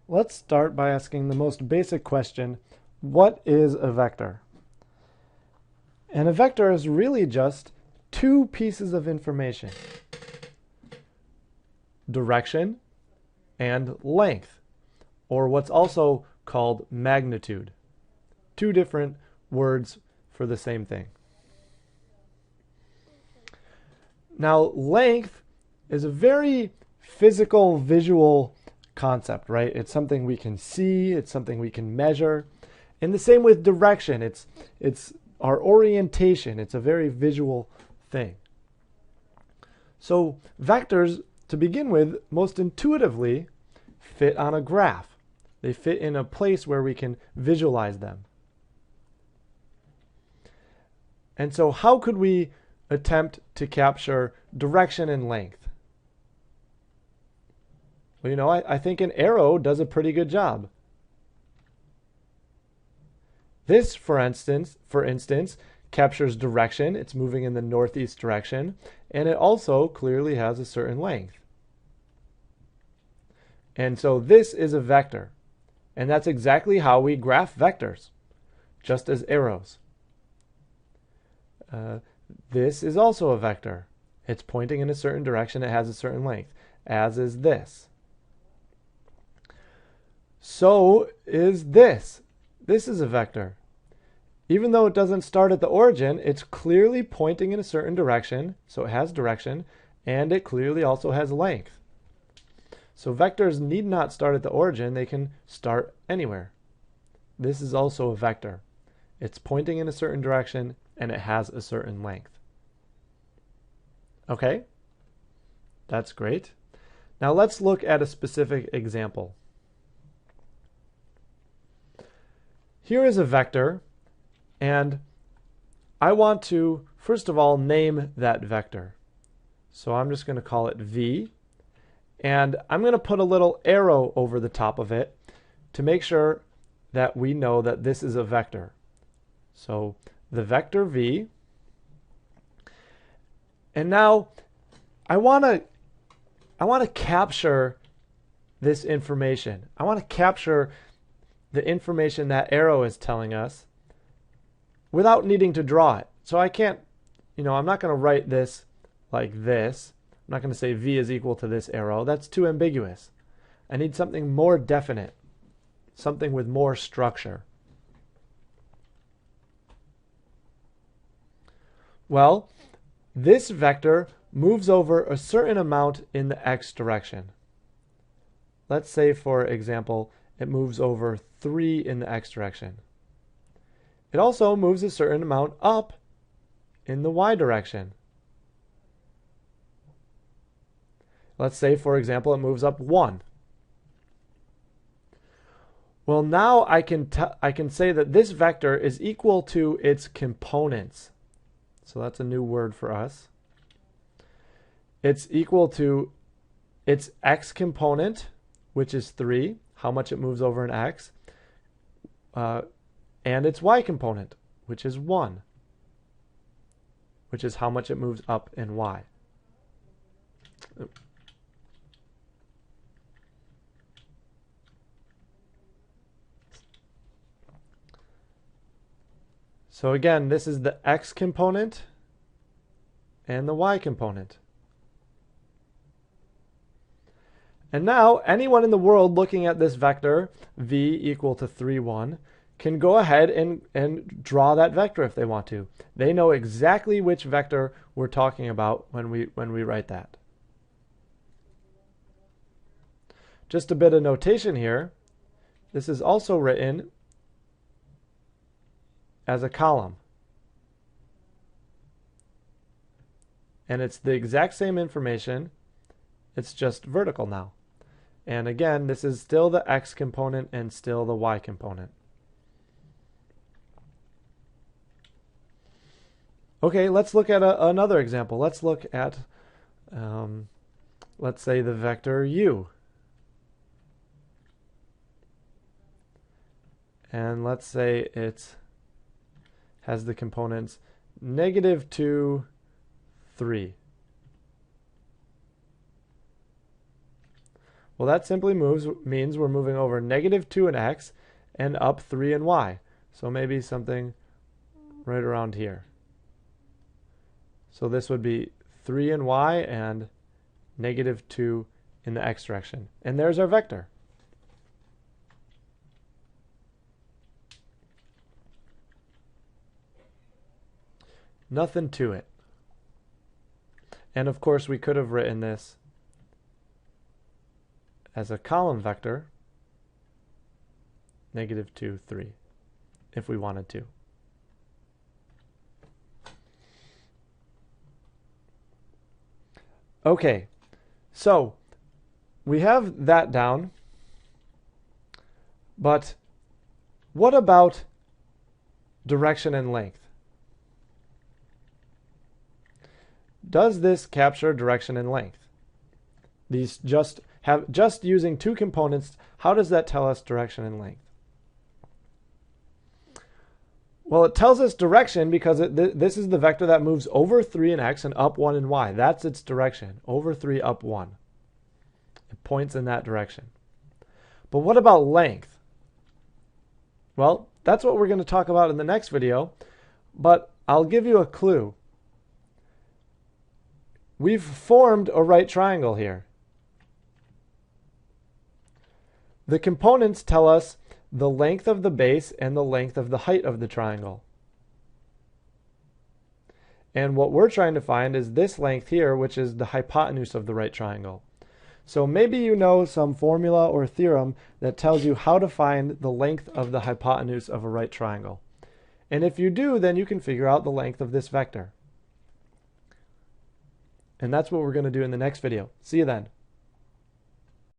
Let's start by asking the most basic question, what is a vector? And a vector is really just two pieces of information, direction and length, or what's also called magnitude. Two different words for the same thing. Now, length is a very physical, visual concept, right? It's something we can see, it's something we can measure. And the same with direction. It's our orientation. It's a very visual thing. So vectors, to begin with, most intuitively fit on a graph. They fit in a place where we can visualize them. And so how could we attempt to capture direction and length? Well, I think an arrow does a pretty good job. This, for instance, captures direction. It's moving in the northeast direction, and it also clearly has a certain length. And so this is a vector, and that's exactly how we graph vectors, just as arrows. This is also a vector. It's pointing in a certain direction. It has a certain length, as is this. So is this. This is a vector. Even though it doesn't start at the origin, it's clearly pointing in a certain direction, so it has direction, and it clearly also has length. So vectors need not start at the origin. They can start anywhere. This is also a vector. It's pointing in a certain direction, and it has a certain length. Okay? That's great. Now let's look at a specific example. Here is a vector, and I want to, first of all, name that vector. So I'm just going to call it V, and I'm going to put a little arrow over the top of it to make sure that we know that this is a vector. So the vector V, and now I want to capture this information. I want to capture the information that arrow is telling us without needing to draw it. So I can't, I'm not going to write this like this. I'm not going to say V is equal to this arrow. That's too ambiguous. I need something more definite, something with more structure. Well, this vector moves over a certain amount in the x direction. Let's say, for example, it moves over 3 in the x direction. It also moves a certain amount up in the y direction. Let's say, for example, it moves up 1. Well, now I can say that this vector is equal to its components. So that's a new word for us. It's equal to its x component, which is 3, how much it moves over in x, and its y component, which is 1, which is how much it moves up in y. So again, this is the x component and the y component. And now anyone in the world looking at this vector, v equal to 3, 1, can go ahead and draw that vector if they want to. They know exactly which vector we're talking about when we write that. Just a bit of notation here. This is also written as a column. And it's the exact same information. It's just vertical now. And again, this is still the x component and still the y component. Okay, let's look at another example. Let's look at, let's say, the vector u. And let's say it has the components -2, 3. Well, that simply means we're moving over -2 in x and up 3 in y. So maybe something right around here. So this would be 3 in y and -2 in the x direction. And there's our vector. Nothing to it. And of course, we could have written this as a column vector, -2, 3, if we wanted to. Okay, so we have that down, but what about direction and length? Does this capture direction and length? These just using two components, how does that tell us direction and length? Well, it tells us direction because this is the vector that moves over 3 in x and up 1 in y. That's its direction, over 3, up 1. It points in that direction. But what about length? Well, that's what we're going to talk about in the next video, but I'll give you a clue. We've formed a right triangle here. The components tell us the length of the base and the length of the height of the triangle. And what we're trying to find is this length here, which is the hypotenuse of the right triangle. So maybe you know some formula or theorem that tells you how to find the length of the hypotenuse of a right triangle. And if you do, then you can figure out the length of this vector. And that's what we're going to do in the next video. See you then.